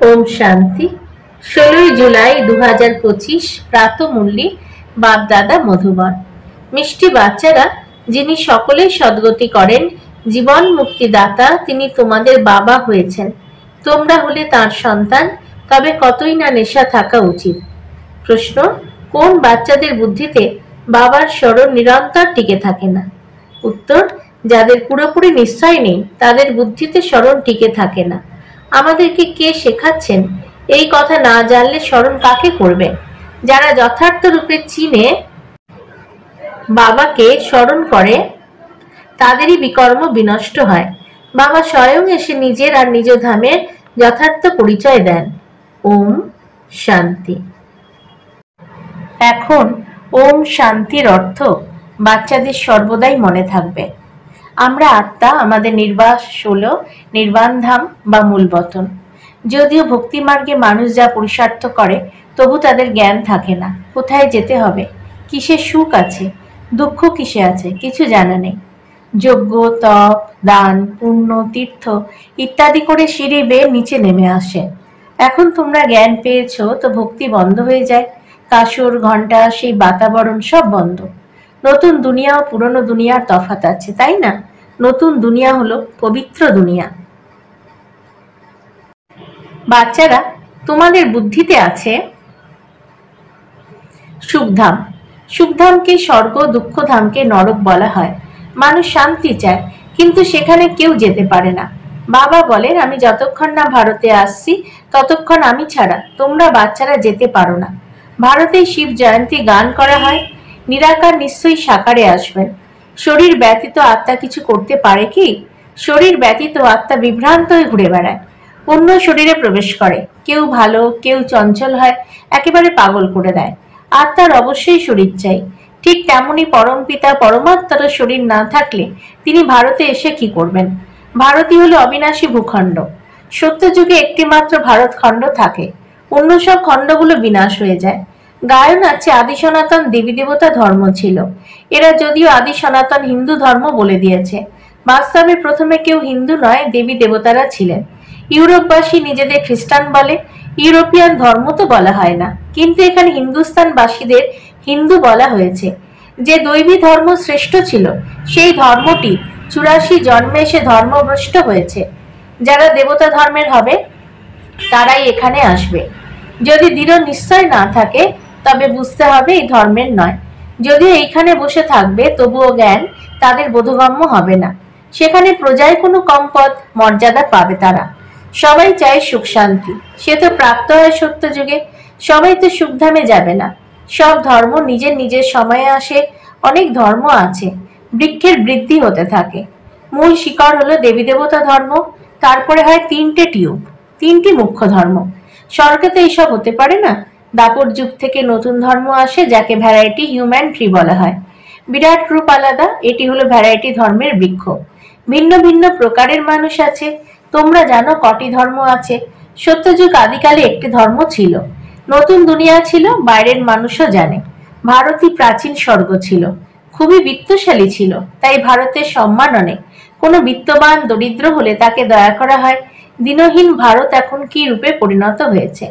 ओम शांति 16 जुलाई 2025 প্রাতঃমূল্যে বাপ-দাদা মধুবন। মিষ্টি বাচ্চারা, যিনি সকলের সদ্গতি করেন, জীবন মুক্তিদাতা, তিনি তোমাদের বাবা হয়েছেন। তোমরা হলে তাঁর সন্তান, তবে কতই না নেশা থাকা উচিত। প্রশ্ন: কোন বাচ্চাদের বুদ্ধিতে বাবার স্মরণ নিরন্তর টিকে থাকে না? উত্তর: যাদের পুরোপুরি নিশ্চয় নেই তাদের বুদ্ধিতে স্মরণ টিকে থাকে না। আমাদেরকে কে শেখাচ্ছেন এই কথা না জানলে স্মরণ কাকে করবে? যারা যথার্থ রূপে চিনে বাবাকে স্মরণ করে তাদেরই বিকর্ম বিনষ্ট হয়। বাবা স্বয়ং এসে নিজের আর নিজ ধামের যথার্থ পরিচয় দেন। ওম শান্তি। এখন ওম শান্তির অর্থ বাচ্চাদের সর্বদাই মনে থাকবে। আমরা আত্মা, আমাদের নির্বাস হলো নির্বাণ ধাম বা মূল বতন। যদিও ভক্তিমার্গে মানুষ যা পুরুষার্থ করে, তবু তাদের জ্ঞান থাকে না কোথায় যেতে হবে, কিসে সুখ আছে, দুঃখ কিসে আছে, কিছু জানা নেই। যজ্ঞ, তপ, দান, পুণ্য, তীর্থ ইত্যাদি করে সিঁড়ি বেয়ে নিচে নেমে আসে। এখন তোমরা জ্ঞান পেয়েছো তো ভক্তি বন্ধ হয়ে যায়। কাসর, ঘণ্টা, সেই বাতাবরণ সব বন্ধ। নতুন দুনিয়া ও পুরনো দুনিয়ার তফাৎ আছে, তাই না? নতুন দুনিয়া হলো পবিত্র দুনিয়া। বাচ্চারা, তোমাদের বুদ্ধিতে আছে সুখধাম। সুখধামকে স্বর্গ, দুঃখধামকে নরক বলা হয়। মানুষ শান্তি চায়, কিন্তু সেখানে কেউ যেতে পারে না। বাবা বলেন, আমি যতক্ষণ না ভারতে আসছি ততক্ষণ আমি ছাড়া তোমরা বাচ্চারা যেতে পারো না। ভারতে শিব জয়ন্তী গান করা হয়। নিরাকার নিশ্চয়ই সাকারে আসবেন। শরীর ব্যতীত আত্মা কিছু করতে পারে কি? শরীর ব্যতীত আত্মা বিভ্রান্ত হয়ে ঘুরে বেড়ায়, অন্য শরীরে প্রবেশ করে। কেউ ভালো, কেউ চঞ্চল হয়, একেবারে পাগল করে দেয়। আত্মার অবশ্যই শরীর চাই। ঠিক তেমনি পরম পিতা পরমাত্মার শরীর না থাকলে তিনি ভারতে এসে কি করবেন? ভারতই হলো অবিনাশী ভূখণ্ড। সত্যযুগে একটি মাত্র ভারত খণ্ড থাকে, অন্য সব খণ্ডগুলো বিনাশ হয়ে যায়। গায়ন আছে আদি সনাতন দেবী দেবতা ধর্ম ছিল। এরা যদিও আদি সনাতন হিন্দু ধর্ম বলে দিয়েছে, বাস্তবে প্রথমে কেউ হিন্দু নয়, দেবী দেবতারা ছিলেন। ইউরোপবাসী নিজেদের খ্রিস্টান বলে, ইউরোপিয়ান ধর্ম তো বলা হয় না, কিন্তু এখানে হিন্দুস্তানবাসীদের হিন্দু বলা হয়েছে। যে দৈবী ধর্ম শ্রেষ্ঠ ছিল, সেই ধর্মটি 84 জন্মে এসে ধর্মভ্রষ্ট হয়েছে। যারা দেবতা ধর্মের হবে তারাই এখানে আসবে। যদি দৃঢ় নিশ্চয় না থাকে তবে বুঝতে হবে এই ধর্মের নয়। যদিও এইখানে বসে থাকবে তবুও জ্ঞান তাদের বোধগম্য হবে না। সেখানে প্রজায় কোনো কম পদ মর্যাদা পাবে তারা। সবাই চায় সুখ শান্তি, সে তো প্রাপ্ত হয় সত্য যুগে। সবাই তো সুখধামে যাবে না। সব ধর্ম নিজের নিজের সময়ে আসে। অনেক ধর্ম আছে, বৃক্ষের বৃদ্ধি হতে থাকে। মূল শিকড় হলো দেবী দেবতা ধর্ম, তারপরে হয় 3টে টিউব, 3টি মুখ্য ধর্ম। স্বর্গে তো এইসব হতে পারে না। দাপর যুগ থেকে নতুন ধর্ম আসে, যাকে ভ্যারাইটি হিউম্যান ট্রি বলা হয়। বিরাট রূপ আলাদা, এটি হলো ভ্যারাইটি ধর্মের বৃক্ষ। ভিন্ন ভিন্ন প্রকারের মানুষ আছে। তোমরা জানো কটি ধর্ম আছে? সত্যযুগ আদিকালে একটি ধর্ম ছিল। নতুন দুনিয়া ছিল, বাইরের মানুষও জানে। ভারতই প্রাচীন স্বর্গ ছিল। খুবই বিত্তশালী ছিল, তাই ভারতের সম্মান অনেক। কোনো বিত্তবান দরিদ্র হলে তাকে দয়া করা হয়। দিনহীন ভারত এখন কি রূপে পরিণত হয়েছে!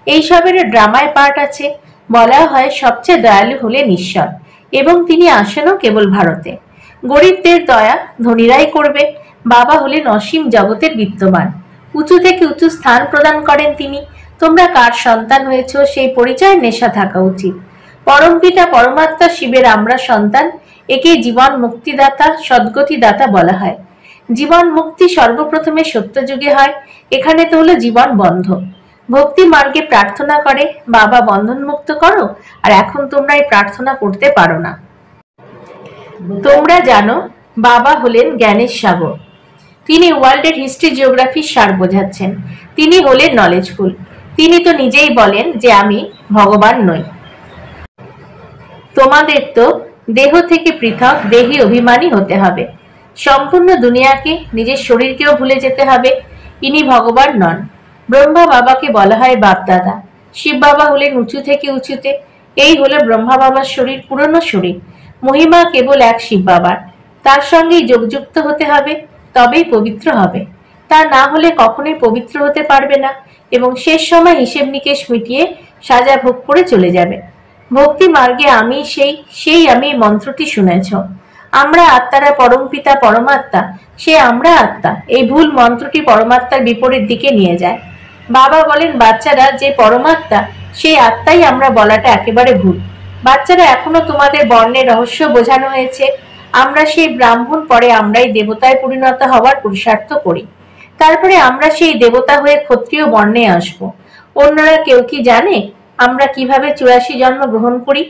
এইসবের ড্রামায় পার্ট আছে। বলা হয় সবচেয়ে দয়ালু হলেন ঈশ্বর, এবং তিনি আসেনও কেবল ভারতে। গরিবদের দয়া ধনীরাই করবে। বাবা হলেন অসীম জগতের বিত্তবান, উঁচু থেকে উঁচু স্থান প্রদান করেন তিনি। তোমরা কার সন্তান হয়েছ সেই পরিচয় নেশা থাকা উচিত। পরমপিতা পরমাত্মা শিবের আমরা সন্তান। একে জীবন মুক্তিদাতা, সদ্গতিদাতা বলা হয়। জীবন মুক্তি সর্বপ্রথমে সত্যযুগে হয়। এখানে তো হলো জীবন বন্ধ। ভক্তি মার্গে প্রার্থনা করে, বাবা বন্ধন মুক্ত করো, আর এখন তোমরা এই প্রার্থনা করতে পারো না। তোমরা জানো বাবা হলেন জ্ঞানের সাগর। তিনি ওয়ার্ল্ডের হিস্ট্রি জিওগ্রাফির সার বোঝাচ্ছেন। তিনি হলেন নলেজফুল। তিনি তো নিজেই বলেন যে আমি ভগবান নই। তোমাদের তো দেহ থেকে পৃথক, দেহি অভিমানী হতে হবে। সম্পূর্ণ দুনিয়াকে, নিজের শরীরকেও ভুলে যেতে হবে। ইনি ভগবান নন। ব্রহ্মা বাবাকে বলা হয় বাপ দাদা। শিব বাবা হলেন উঁচু থেকে উঁচুতে। এই হলো ব্রহ্মা বাবার শরীর, পুরনো শরীর। মহিমা কেবল এক শিব বাবার, তার সঙ্গেই যোগযুক্ত হতে হবে, তবেই পবিত্র হবে। তা না হলে কখনোই পবিত্র হতে পারবে না এবং শেষ সময় হিসেব নিকেশ মিটিয়ে সাজা ভোগ করে চলে যাবে। ভক্তি মার্গে আমি সেই আমি মন্ত্রটি শুনেছ, আমরা আত্মারা পরম পিতা পরমাত্মা, সে আমরা আত্মা, এই ভুল মন্ত্রটি পরমাত্মার বিপরীত দিকে নিয়ে যায়। বাবা বলেন বাচ্চারা যে পরমাত্মা সেই আত্মাই আমরা বলাটা একেবারে ভুল। বাচ্চারা এখনো তোমাদের বর্ণের রহস্য বোঝানো হয়েছে, আমরা সেই ব্রাহ্মণ, পরে আমরাই দেবতায় পরিণত হওয়ার পুরুষার্থ করি, তারপরে আমরা সেই দেবতা হয়ে ক্ষত্রিয় বর্ণে আসব। অন্যরা কেউ কি জানে আমরা কিভাবে 84 জন্ম গ্রহণ করি,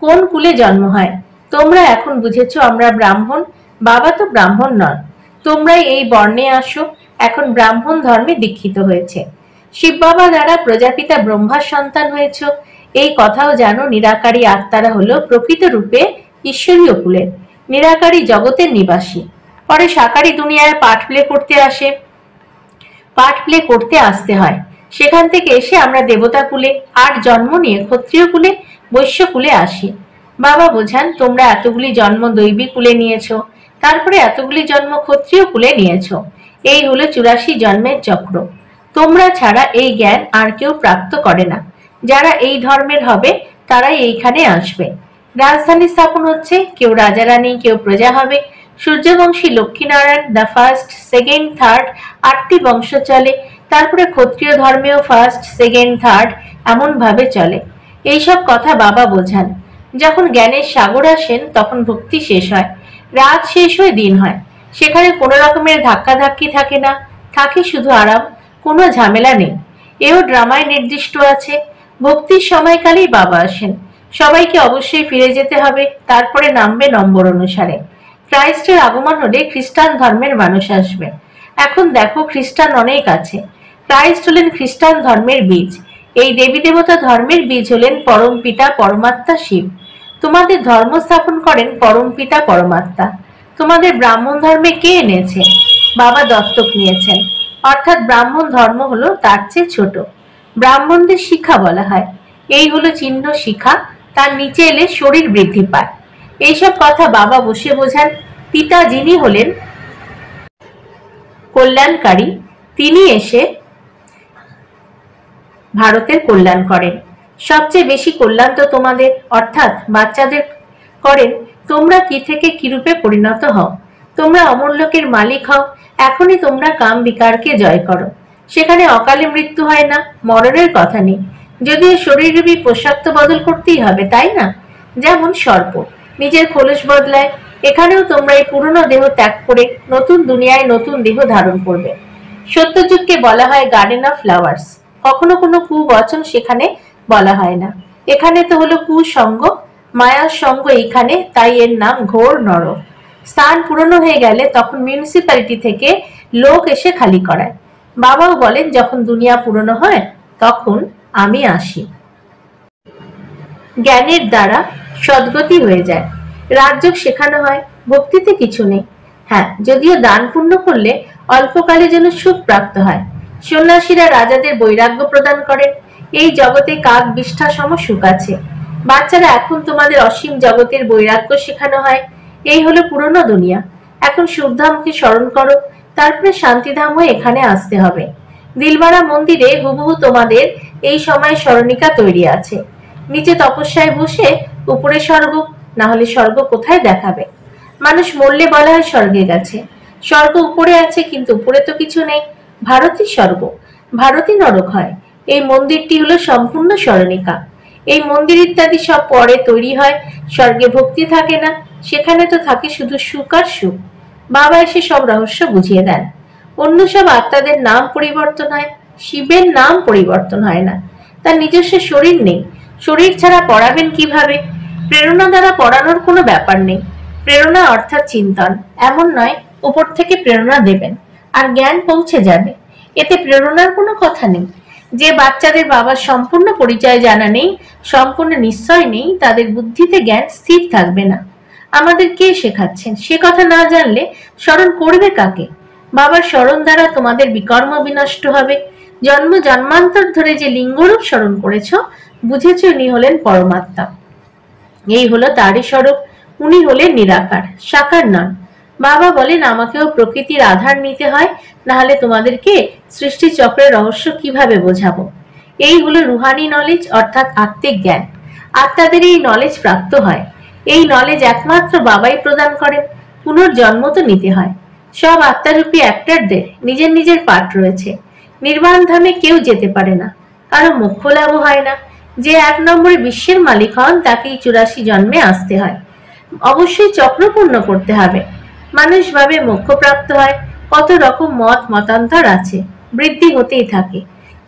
কোন কুলে জন্ম হয়? তোমরা এখন বুঝেছ আমরা ব্রাহ্মণ, বাবা তো ব্রাহ্মণ নন। তোমরাই এই বর্ণে আসো, এখন ব্রাহ্মণ ধর্মে দীক্ষিত হয়েছে। শিব বাবা দ্বারা প্রজাপিতা ব্রহ্মার সন্তান হয়েছ, এই কথাও জানো। নিরাকারী আত্মারা হলো প্রকৃত রূপে ঈশ্বরীয় কুলের, নিরাকারী জগতের নিবাসী। পরে সাকারী দুনিয়ায় পাঠ প্লে করতে আসতে হয়, সেখান থেকে এসে আমরা দেবতা কুলে, আর জন্ম নিয়ে ক্ষত্রিয় কুলে, বৈশ্য কুলে আসি। বাবা বোঝান তোমরা এতগুলি জন্ম দৈবী কুলে নিয়েছ, তারপরে এতগুলি জন্ম ক্ষত্রিয় কুলে নিয়েছ, এই হলো 84 জন্মের চক্র। তোমরা ছাড়া এই জ্ঞান আর কেউ প্রাপ্ত করে না। যারা এই ধর্মের হবে তারাই এইখানে আসবে। রাজধানী স্থাপন হচ্ছে, কেউ রাজা রানী, কেউ প্রজা হবে। Suryavanshi Lakshminarayan the first, second, third, 8টি বংশ চলে। তারপরে ক্ষত্রিয় ধর্মেও ফার্স্ট, সেকেন্ড, থার্ড এমন ভাবে চলে। এইসব কথা বাবা বোঝান। যখন জ্ঞানের সাগর আসেন তখন ভক্তি শেষ হয়, রাত শেষ হয়ে দিন হয়। সেখানে কোনো রকমের ধাক্কাধাক্কি থাকে না, থাকে শুধু আরাম, কোনো ঝামেলা নেই। এও ড্রামায় নির্দিষ্ট আছে। ভক্তির সময়কালেই বাবা আসেন। সবাইকে অবশ্যই ফিরে যেতে হবে, তারপরে নামবে নম্বর অনুসারে। ক্রাইস্টের আগমন হলে খ্রিস্টান ধর্মের মানুষ আসবে। এখন দেখো খ্রিস্টান অনেক আছে। ক্রাইস্ট হলেন খ্রিস্টান ধর্মের বীজ। এই দেবী দেবতা ধর্মের বীজ হলেন পরম পিতা পরমাত্মা শিব। তোমাদের ধর্ম স্থাপন করেন পরম পিতা পরমাত্মা। তোমাদের ব্রাহ্মণ ধর্মে কে এনেছে? বাবা দত্তক নিয়েছেন, অর্থাৎ ব্রাহ্মণ ধর্ম হলো তার চেয়ে ছোট। ব্রাহ্মণদের শিখা বলা হয়। এই হলো চিহ্ন শিখা, তার নিচে এলে শরীর বৃদ্ধি পায়। এইসব কথা বাবা বসে বোঝান। পিতা যিনি হলেন কল্যাণকারী, তিনি এসে ভারতের কল্যাণ করেন। সবচেয়ে বেশি কল্যাণ তো তোমাদের, অর্থাৎ বাচ্চাদের করেন। তোমরা কি থেকে কি রূপে পরিণত হও, তোমরা অমূল্যকের মালিক হও। এখনই তোমরা কাম বিকারকে জয় করো, সেখানে অকালে মৃত্যু হয় না, মরণের কথা নেই। যদিও শরীররূপী পোশাক তো বদল করতেই হবে, তাই না? যেমন সর্প নিজের খোলস বদলায়, এখানেও তোমরা এই পুরনো দেহ ত্যাগ করে নতুন দুনিয়ায় নতুন দেহ ধারণ করবে। সত্যযুগকে বলা হয় গার্ডেন অফ ফ্লাওয়ার্স। কখনো কোনো কুবচন সেখানে বলা হয় না। এখানে তো হলো কুসঙ্গ, মায়ার সঙ্গ এইখানে, তাই এর নাম ঘোর নরক। স্থান পুরনো হয়ে গেলে তখন মিউনিসিপ্যালিটি থেকে লোক এসে খালি করায়। বাবাও বলেন যখন দুনিয়া পুরনো হয় তখন আমি আসি। জ্ঞানের দ্বারা সদ্গতি হয়ে যায়, রাজযোগ শেখানো হয়। ভক্তিতে কিছু নেই। হ্যাঁ, যদিও দান পুণ্য করলে অল্পকালে যেন সুখ প্রাপ্ত হয়। সন্ন্যাসীরা রাজাদের বৈরাগ্য প্রদান করেন। এই জগতে কাক বিষ্ঠা সম সুখ আছে। বাচ্চারা এখন তোমাদের অসীম জগতের বৈরাগ্য শেখানো হয়। এই হলো পুরনো দুনিয়া। এখন সুখধামকে স্মরণ করো, তারপরে শান্তিধাম হয়ে এখানে আসতে হবে। দিলবাড়া মন্দিরে হুবহু তোমাদের এই সময় স্মরণিকা তৈরি আছে। নিচে তপস্যায় বসে উপরে স্বর্গ, না হলে স্বর্গ কোথায় দেখাবে? মানুষ মরলে বলা হয় স্বর্গে গেছে। স্বর্গ উপরে আছে, কিন্তু উপরে তো কিছু নেই। ভারতই স্বর্গ, ভারতই নরক হয়। এই মন্দিরটি হলো সম্পূর্ণ স্মরণিকা। এই মন্দির ইত্যাদি সব পরে তৈরি হয়। স্বর্গে ভক্তি থাকে না, সেখানে তো থাকে শুধু সুখ আর সুখ। বাবা এসে সব রহস্য বুঝিয়ে দেন। অন্য সব আত্মাদের নাম পরিবর্তন হয়, শিবের নাম পরিবর্তন হয় না। তার নিজস্ব শরীর নেই, শরীর ছাড়া পড়াবেন কিভাবে? প্রেরণা দ্বারা পড়ানোর কোনো ব্যাপার নেই। প্রেরণা অর্থাৎ চিন্তন, এমন নয় উপর থেকে প্রেরণা দেবেন আর জ্ঞান পৌঁছে যাবে, এতে প্রেরণার কোনো কথা নেই। যে বাচ্চাদের বাবার সম্পূর্ণ পরিচয় জানা নেই, সম্পূর্ণ নিশ্চয় নেই, তাদের বুদ্ধিতে জ্ঞান স্থির থাকবে না। আমাদের কে শেখাচ্ছেন সে কথা না জানলে স্মরণ করবে কাকে? বাবার স্মরণ দ্বারা তোমাদের বিকর্ম বিনষ্ট হবে। জন্ম জন্মান্তর ধরে যে লিঙ্গরূপ স্মরণ করেছ, বুঝেছ উনি হলেন পরমাত্মা। এই হলো তারই স্বরূপ। উনি হলেন নিরাকার, সাকার নন। বাবা বলেন আমাকেও প্রকৃতির আধার নিতে হয়, নাহলে তোমাদেরকে সৃষ্টি চক্রের রহস্য কিভাবে বোঝাবো। এই হলো রুহানি নলেজ, অর্থাৎ আত্মিক জ্ঞান। আত্মাদের এই নলেজ প্রাপ্ত হয়। এই নলেজ একমাত্র বাবাই প্রদান করেন। পুনর্জন্ম তো নিতে হয়। সব আত্মারূপী অ্যাক্টরদের নিজের নিজের পাঠ রয়েছে। নির্বাণ ধামে কেউ যেতে পারে না, কারো মোক্ষ লাভ হয় না। যে 1 নম্বরে বিশ্বের মালিক হন তাকেই 84 জন্মে আসতে হয়। অবশ্যই চক্র পূর্ণ করতে হবে। মানুষ ভাবে মোক্ষ প্রাপ্ত হয়। কত রকম মত মতান্তর আছে, বৃদ্ধি হতেই থাকে,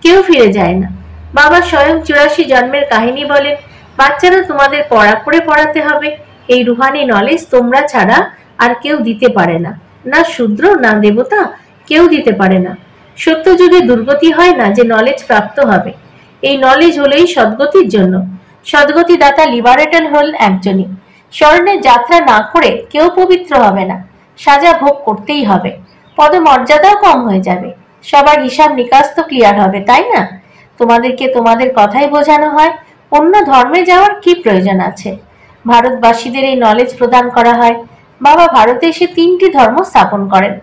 কেউ ফিরে যায় না। বাবা স্বয়ং 84 জন্মের কাহিনী বলেন। বাচ্চারা তোমাদের পড়া করে পড়াতে হবে। এই রুহানি নলেজ তোমরা ছাড়া আর কেউ দিতে পারে না, না শূদ্র না দেবতা, কেউ দিতে পারে না। সত্য যুগে দুর্গতি হয় না যে নলেজ প্রাপ্ত হবে। এই নলেজ হলোই সদ্গতির জন্য। সদ্গতি দাতা লিবারেটর হল একজনই। স্মরণের যাত্রা না করে কেউ পবিত্র হবে না। সাজা ভোগ করতেই হবে। পদমর্যাদাও কম হয়ে যাবে। সবার হিসাব নিকাশ তো ক্লিয়ার হবে, তাই না? তোমাদেরকে তোমাদের কথাই বোঝানো হয়। অন্য ধর্মে যাওয়ার কি প্রয়োজন আছে? ভারতবাসীদের এই নলেজ প্রদান করা হয়। বাবা ভারতে এসে 3টি ধর্ম স্থাপন করেন।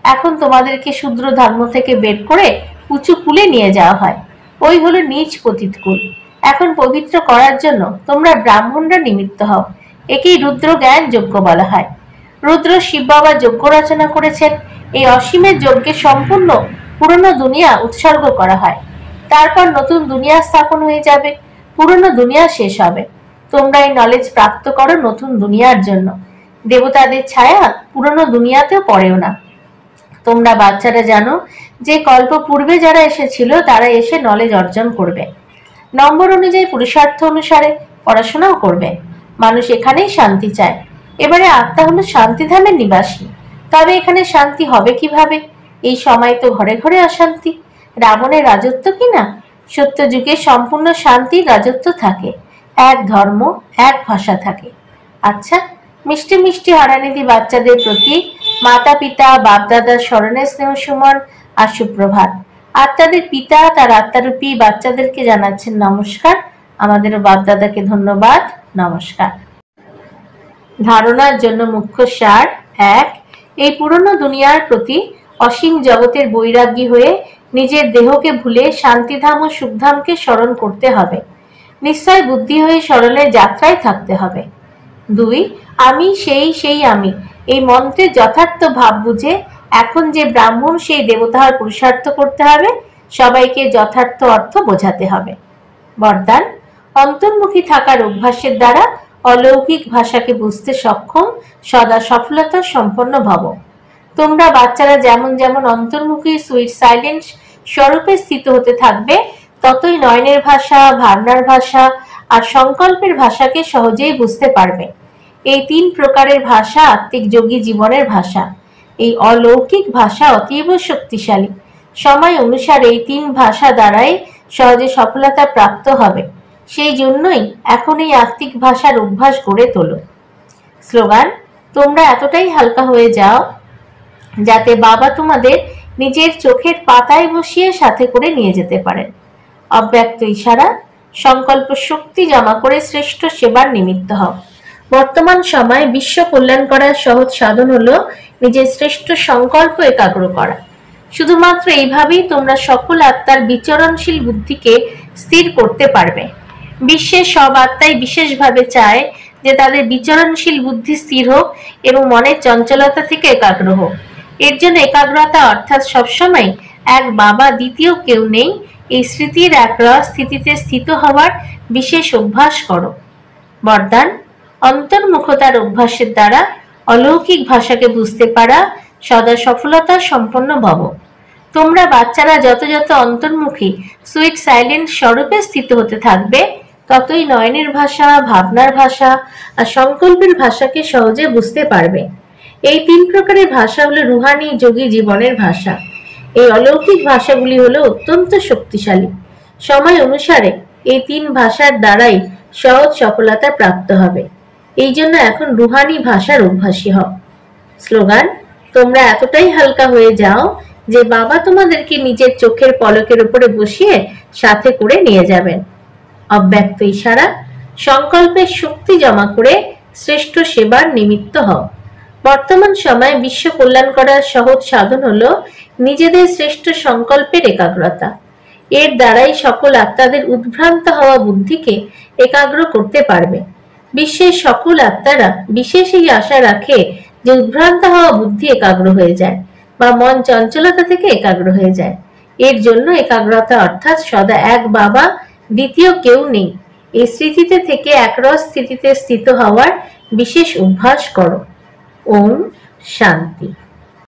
এখন তোমাদেরকে শূদ্র ধর্ম থেকে বের করে উঁচু কুলে নিয়ে যাওয়া হয়। ওই হলো নিচ পতিত কুল। এখন পবিত্র করার জন্য তোমরা ব্রাহ্মণরা নিমিত্ত হও। একেই রুদ্র জ্ঞান যজ্ঞ বলা হয়। রুদ্র শিব বাবা যজ্ঞ রচনা করেছেন। এই অসীমের যজ্ঞে সম্পূর্ণ পুরনো দুনিয়া উৎসর্গ করা হয়। তারপর নতুন দুনিয়া স্থাপন হয়ে যাবে। পুরনো দুনিয়া শেষ হবে। তোমরা এই নলেজ প্রাপ্ত করো নতুন দুনিয়ার জন্য। দেবতাদের ছায়া পুরনো দুনিয়াতেও পড়েও না। তোমরা বাচ্চারা জানো যে কল্প পূর্বে যারা এসেছিল তারা এসে নলেজ অর্জন করবে। নম্বর অনুযায়ী পুরুষার্থ অনুসারে পড়াশোনাও করবে। মানুষ এখানেই শান্তি চায়। এবারে আত্মা হলো শান্তিধামের নিবাসী। তবে এখানে শান্তি হবে কিভাবে? এই সময় তো ঘরে ঘরে অশান্তি। রাবণের রাজত্ব কিনা? সত্য যুগে সম্পূর্ণ শান্তির রাজত্ব থাকে। এক ধর্ম, এক ভাষা থাকে। আচ্ছা, মিষ্টি মিষ্টি হারানিধি বাচ্চাদের প্রতি মাতা পিতা বাপদাদার স্মরণে স্নেহ সুমন আর সুপ্রভাত। আত্মাদের পিতা তার আত্মারূপী বাচ্চাদেরকে জানাচ্ছেন নমস্কার। আমাদেরও বাপদাদাকে ধন্যবাদ, নমস্কার। ধারণার জন্য মুখ্য সার 1, এই পুরনো দুনিয়ার প্রতি অসীম জগতের বৈরাগী হয়ে নিজের দেহকে ভুলে শান্তিধাম ও সুখধামকে স্মরণ করতে হবে। নিশ্চয় বুদ্ধি হয়ে স্মরণের যাত্রায় থাকতে হবে। 2, আমি সেই আমি এই মন্ত্রের যথার্থ ভাব বুঝে এখন যে ব্রাহ্মণ সেই দেবতার পুরুষার্থ করতে হবে। সবাইকে যথার্থ অর্থ বোঝাতে হবে। বরদান, অন্তর্মুখী থাকার অভ্যাসের দ্বারা অলৌকিক ভাষাকে বুঝতে সক্ষম সদা সফলতা সম্পন্ন ভব। তোমরা বাচ্চারা যেমন যেমন অন্তর্মুখী সুইট সাইলেন্ট স্বরূপে স্থিত হতে থাকবে, ততই নয়নের ভাষা, ভাবনার ভাষা আর সংকল্পের ভাষাকে সহজেই বুঝতে পারবে। এই 3 প্রকারের ভাষা আত্মিক যোগী জীবনের ভাষা। এই অলৌকিক ভাষা অতীব শক্তিশালী। সময় অনুসারে এই 3 ভাষা দ্বারাই সহজে সফলতা প্রাপ্ত হবে। সেই জন্যই এখন এই আত্মিক ভাষার অভ্যাস গড়ে তোলো। স্লোগান, তোমরা এতটাই হালকা হয়ে যাও যাতে বাবা তোমাদের নিজের চোখের পাতায় বসিয়ে সাথে করে নিয়ে যেতে পারেন। অব্যক্ত ইশারা, সংকল্প শক্তি জমা করে শ্রেষ্ঠ সেবার নিমিত্ত হও। বর্তমান সময়ে বিশ্ব কল্যাণ করার সহজ সাধন হলো নিজের শ্রেষ্ঠ সংকল্প একাগ্র করা। শুধুমাত্র এইভাবেই তোমরা সকল আত্মার বিচরণশীল বুদ্ধিকে স্থির করতে পারবে। বিশ্বের সব আত্মাই বিশেষভাবে চায় যে তাদের বিচরণশীল বুদ্ধি স্থির হোক এবং মনের চঞ্চলতা থেকে একাগ্র হোক। এর জন্য একাগ্রতা অর্থাৎ সবসময় এক বাবা, দ্বিতীয় কেউ নেই, এই স্মৃতির একরস স্থিতিতে স্থিত হওয়ার বিশেষ অভ্যাস করো। বরদান, অন্তর্মুখতার অভ্যাসের দ্বারা অলৌকিক ভাষাকে বুঝতে পারা সদা সফলতা সম্পন্ন ভব। তোমরা বাচ্চারা যত যত অন্তর্মুখী সুইট সাইলেন্ট স্বরূপে স্থিত হতে থাকবে, ততই নয়নের ভাষা, ভাবনার ভাষা আর সংকল্পের ভাষাকে সহজে বুঝতে পারবে। এই 3 প্রকারের ভাষা হলো রুহানি যোগী জীবনের ভাষা। এই অলৌকিক ভাষাগুলি হলো অত্যন্ত শক্তিশালী। সময় অনুসারে এই 3 ভাষার দ্বারাই সহজ সফলতা প্রাপ্ত হবে। এই জন্য এখন রুহানি ভাষার অভ্যাসী হও। স্লোগান, তোমরা এতটাই হালকা হয়ে যাও যে বাবা তোমাদেরকে নিজের চোখের পলকের উপরে বসিয়ে সাথে করে নিয়ে যাবেন। অব্যক্ত ইশারা, সংকল্পের শক্তি জমা করে শ্রেষ্ঠ সেবার নিমিত্ত হও। বর্তমান সময়ে বিশ্ব কল্যাণ করার সহজ সাধন হলো নিজেদের শ্রেষ্ঠ সংকল্পের একাগ্রতা। এর দ্বারাই সকল আত্মাদের উদ্ভ্রান্ত হওয়া বুদ্ধিকে একাগ্র করতে পারবে। বিশ্বের সকল আত্মারা বিশেষ এই আশা রাখে যে উদ্ভ্রান্ত হওয়া বুদ্ধি একাগ্র হয়ে যায় বা মন চঞ্চলতা থেকে একাগ্র হয়ে যায়। এর জন্য একাগ্রতা অর্থাৎ সদা এক বাবা, দ্বিতীয় কেউ নেই এই স্মৃতিতে থেকে একরস স্থিতিতে স্থিত হওয়ার বিশেষ অভ্যাস করো। ওম শান্তি।